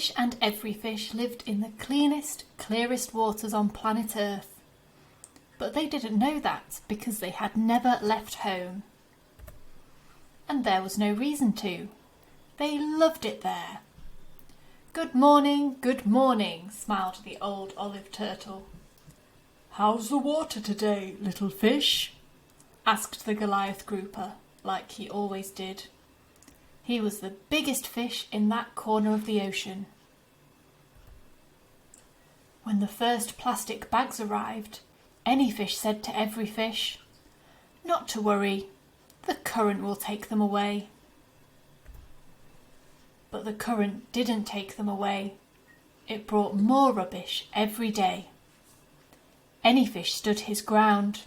Anyfish and Everyfish lived in the cleanest, clearest waters on planet Earth. But they didn't know that because they had never left home. And there was no reason to. They loved it there. Good morning, smiled the old olive turtle. How's the water today, little fish? Asked the Goliath grouper, like he always did. He was the biggest fish in that corner of the ocean. When the first plastic bags arrived, Anyfish said to Everyfish, "Not to worry, the current will take them away." But the current didn't take them away. It brought more rubbish every day. Anyfish stood his ground.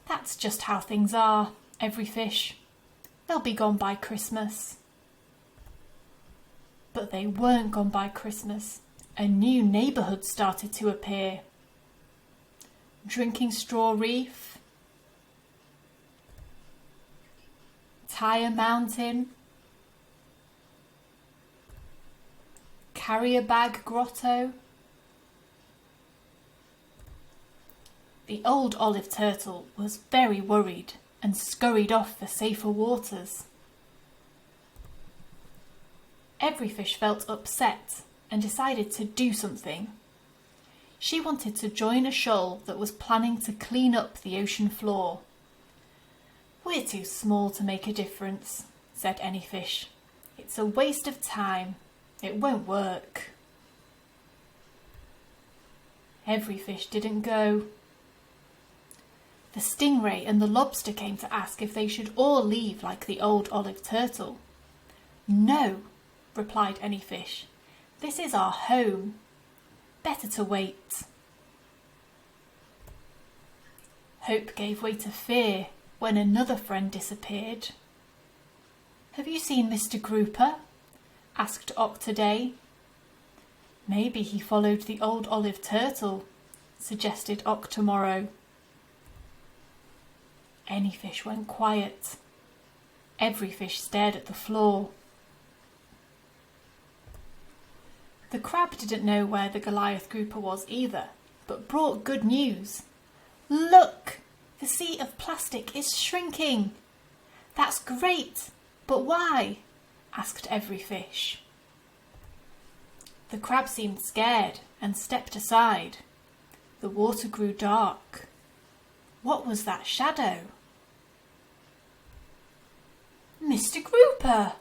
"That's just how things are, Everyfish. They'll be gone by Christmas." But they weren't gone by Christmas. A new neighbourhood started to appear. Drinking Straw Reef, Tyre Mountain, Carrier Bag Grotto. The old olive turtle was very worried and scurried off for safer waters. Everyfish felt upset and decided to do something. She wanted to join a shoal that was planning to clean up the ocean floor. "We're too small to make a difference," said Anyfish. "It's a waste of time. It won't work." Everyfish didn't go. The stingray and the lobster came to ask if they should all leave like the old olive turtle. "No," replied Anyfish. "This is our home. Better to wait." Hope gave way to fear when another friend disappeared. "Have you seen Mr. Grouper?" asked Octoday. "Maybe he followed the old olive turtle," suggested Octomorrow. Anyfish went quiet. Everyfish stared at the floor. The crab didn't know where the Goliath grouper was either, but brought good news. "Look! The sea of plastic is shrinking!" "That's great! But why?" asked Everyfish. The crab seemed scared and stepped aside. The water grew dark. What was that shadow? "Mr. Grouper,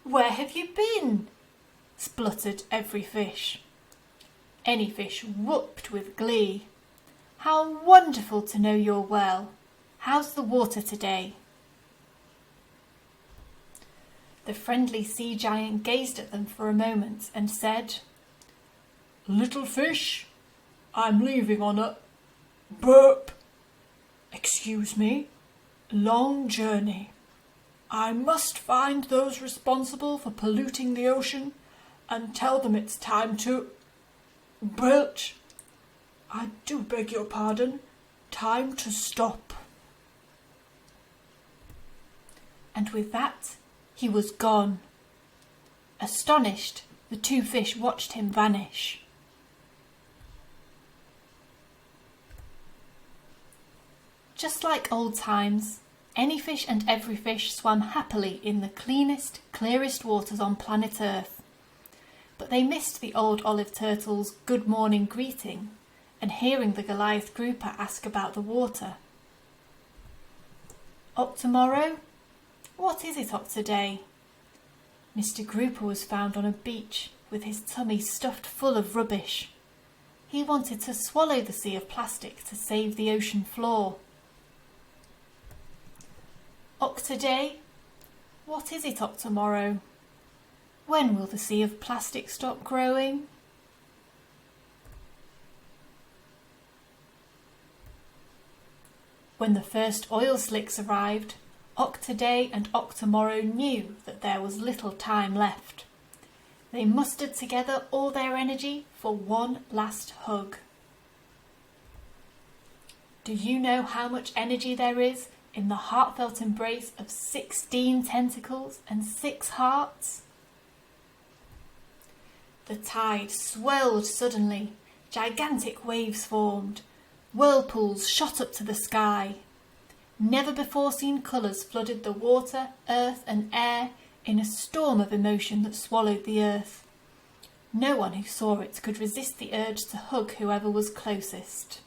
where have you been?" spluttered Everyfish. Anyfish whooped with glee. "How wonderful to know you're well. How's the water today?" The friendly sea giant gazed at them for a moment and said, "Little fish, I'm leaving on a Burp. Excuse me, long journey. I must find those responsible for polluting the ocean and tell them it's time to Burp. I do beg your pardon. Time to stop." And with that, he was gone. Astonished, the two fish watched him vanish. Just like old times, Anyfish and Everyfish swam happily in the cleanest, clearest waters on planet Earth. But they missed the old olive turtle's good morning greeting and hearing the Goliath grouper ask about the water. "Octomorrow? What is it, Octoday?" Mr. Grouper was found on a beach with his tummy stuffed full of rubbish. He wanted to swallow the sea of plastic to save the ocean floor. "Octoday? What is it, Octomorrow? When will the sea of plastic stop growing?" When the first oil slicks arrived, Octoday and Octomorrow knew that there was little time left. They mustered together all their energy for one last hug. Do you know how much energy there is in the heartfelt embrace of 16 tentacles and 6 hearts? The tide swirled suddenly, gigantic waves formed, whirlpools shot up to the sky. Never before seen colours flooded the water, earth and air in a storm of emotion that swallowed the earth. No one who saw it could resist the urge to hug whoever was closest.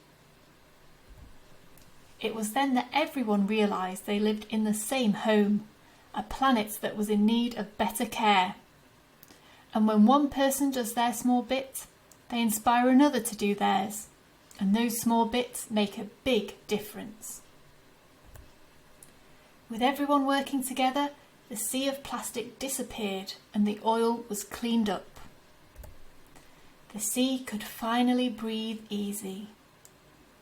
It was then that everyone realised they lived in the same home, a planet that was in need of better care. And when one person does their small bit, they inspire another to do theirs, and those small bits make a big difference. With everyone working together, the sea of plastic disappeared and the oil was cleaned up. The sea could finally breathe easy.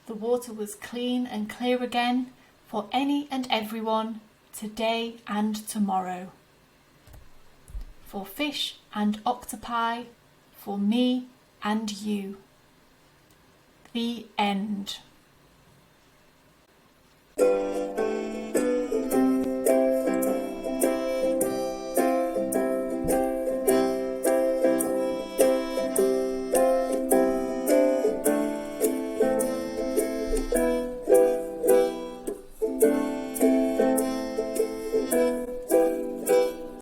The water was clean and clear again for any and everyone, today and tomorrow. For fish and octopi, for me and you. The end.